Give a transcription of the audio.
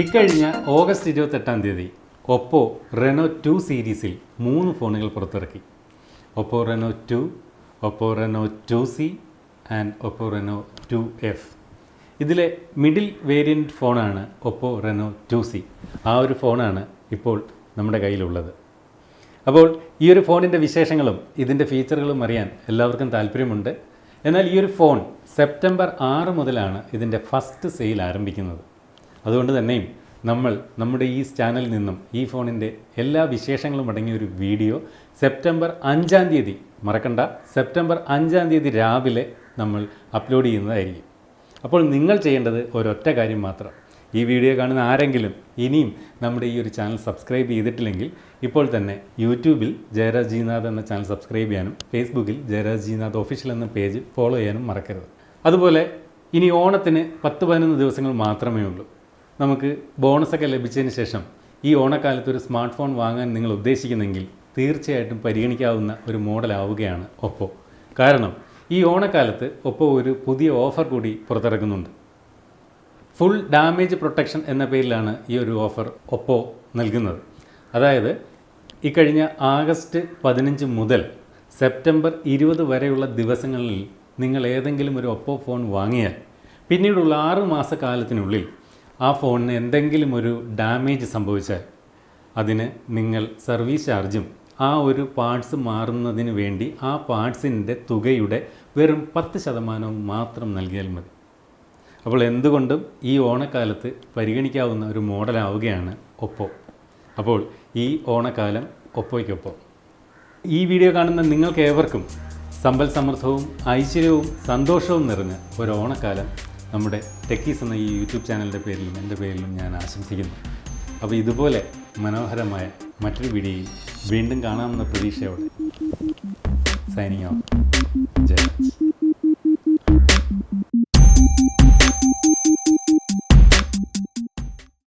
ഇക്കഴിഞ്ഞ ഓഗസ്റ്റ് 28-ാം തീയതി Oppo Renault 2 സീരീസിൽ 3 ഫോണുകൾ പുറത്തിറക്കി. Oppo Renault 2, Oppo Renault 2C and Oppo Renault 2F. ഇതിലെ മിഡിൽ വേരിയൻറ്റ് ഫോണാണ് ഒപ്പോ റെനോ 2C. ആ ഒരു ഫോണാണ് ഇപ്പോൾ നമ്മുടെ കയ്യിലുള്ളത്. അപ്പോൾ ഈ ഒരു ഫോണിൻ്റെ വിശേഷങ്ങളും ഇതിൻ്റെ ഫീച്ചറുകളും അറിയാൻ എല്ലാവർക്കും താല്പര്യമുണ്ട്. എന്നാൽ ഈ ഒരു ഫോൺ സെപ്റ്റംബർ 6 മുതലാണ് ഇതിൻ്റെ ഫസ്റ്റ് സെയിൽ ആരംഭിക്കുന്നത്. അതുകൊണ്ട് തന്നെയും നമ്മൾ നമ്മുടെ ഈ ചാനലിൽ നിന്നും ഈ ഫോണിൻ്റെ എല്ലാ വിശേഷങ്ങളും അടങ്ങിയ ഒരു വീഡിയോ സെപ്റ്റംബർ 5-ാം തീയതി, മറക്കണ്ട, സെപ്റ്റംബർ 5-ാം തീയതി രാവിലെ നമ്മൾ അപ്ലോഡ് ചെയ്യുന്നതായിരിക്കും. അപ്പോൾ നിങ്ങൾ ചെയ്യേണ്ടത് ഒരൊറ്റ കാര്യം മാത്രം. ഈ വീഡിയോ കാണുന്ന ആരെങ്കിലും ഇനിയും നമ്മുടെ ഈ ഒരു ചാനൽ സബ്സ്ക്രൈബ് ചെയ്തിട്ടില്ലെങ്കിൽ ഇപ്പോൾ തന്നെ യൂട്യൂബിൽ ജയരാജ് ജിനാഥ് എന്ന ചാനൽ സബ്സ്ക്രൈബ് ചെയ്യാനും ഫേസ്ബുക്കിൽ ജയരാജ് ജിനാഥ് ഒഫീഷ്യൽ എന്ന പേജ് ഫോളോ ചെയ്യാനും മറക്കരുത്. അതുപോലെ ഇനി ഓണത്തിന് 10-11 ദിവസങ്ങൾ മാത്രമേ ഉള്ളൂ. നമുക്ക് ബോണസൊക്കെ ലഭിച്ചതിന് ശേഷം ഈ ഓണക്കാലത്ത് ഒരു സ്മാർട്ട് ഫോൺ വാങ്ങാൻ നിങ്ങൾ ഉദ്ദേശിക്കുന്നെങ്കിൽ തീർച്ചയായിട്ടും പരിഗണിക്കാവുന്ന ഒരു മോഡലാവുകയാണ് ഒപ്പോ. കാരണം ഈ ഓണക്കാലത്ത് ഒപ്പോ ഒരു പുതിയ ഓഫർ കൂടി പുറത്തിറക്കുന്നുണ്ട്. ഫുൾ ഡാമേജ് പ്രൊട്ടക്ഷൻ എന്ന പേരിലാണ് ഈ ഒരു ഓഫർ ഒപ്പോ നൽകുന്നത്. അതായത് ഇക്കഴിഞ്ഞ ആഗസ്റ്റ് 15 മുതൽ സെപ്റ്റംബർ 20 വരെയുള്ള ദിവസങ്ങളിൽ നിങ്ങൾ ഏതെങ്കിലും ഒരു ഒപ്പോ ഫോൺ വാങ്ങിയാൽ പിന്നീടുള്ള 6 മാസക്കാലത്തിനുള്ളിൽ ആ ഫോണിന് എന്തെങ്കിലും ഒരു ഡാമേജ് സംഭവിച്ചാൽ അതിന് നിങ്ങൾ സർവീസ് ചാർജും ആ ഒരു പാർട്സ് മാറുന്നതിന് വേണ്ടി ആ പാർട്സിൻ്റെ തുകയുടെ വെറും 10% മാത്രം നൽകിയാൽ മതി. അപ്പോൾ എന്തുകൊണ്ടും ഈ ഓണക്കാലത്ത് പരിഗണിക്കാവുന്ന ഒരു മോഡലാവുകയാണ് ഒപ്പോ. അപ്പോൾ ഈ ഓണക്കാലം ഒപ്പോയ്ക്കൊപ്പം. ഈ വീഡിയോ കാണുന്ന നിങ്ങൾക്ക് ഏവർക്കും സമ്പൽ സമൃദ്ധവും ഐശ്വര്യവും സന്തോഷവും നിറഞ്ഞ ഒരു ഓണക്കാലം നമ്മുടെ ടെക്കീസ് എന്ന ഈ യൂട്യൂബ് ചാനലിൻ്റെ പേരിലും എൻ്റെ പേരിലും ഞാൻ ആശംസിക്കുന്നു. അപ്പോൾ ഇതുപോലെ മനോഹരമായ മറ്റൊരു വീഡിയോയിൽ വീണ്ടും കാണാമെന്ന പ്രതീക്ഷയോടെ സൈനിങ് ഓഫ്, ജയരാജ്.